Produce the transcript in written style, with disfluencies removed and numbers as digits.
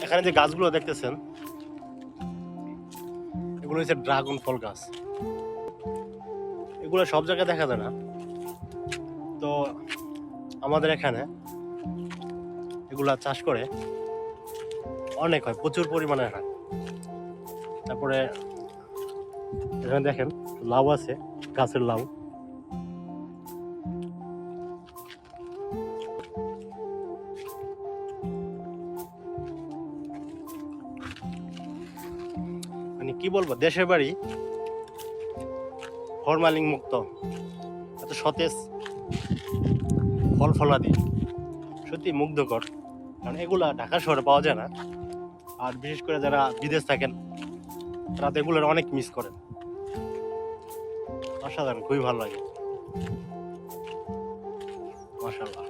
এখানে যে গাছগুলো দেখতেছেন এগুলো হচ্ছে ড্রাগন ফল গাছ। এগুলো সব জায়গায় দেখা যায় না, তো আমাদের এখানে এগুলা চাষ করে অনেক হয়, প্রচুর পরিমাণে হয়। তারপরে এখানে দেখেন লাউ আছে, গাছের লাউ। মানে কি বলবো, দেশের বাড়ি ফরমালিন মুক্ত, এত সতেজ ফল ফলাদি, সত্যি মুগ্ধকর। কারণ এগুলা ঢাকা শহরে পাওয়া যায় না, আর বিশেষ করে যারা বিদেশ থাকেন তারা তো এগুলোর অনেক মিস করেন। অসাধারণ, খুবই ভালো লাগে, মাশাআল্লাহ।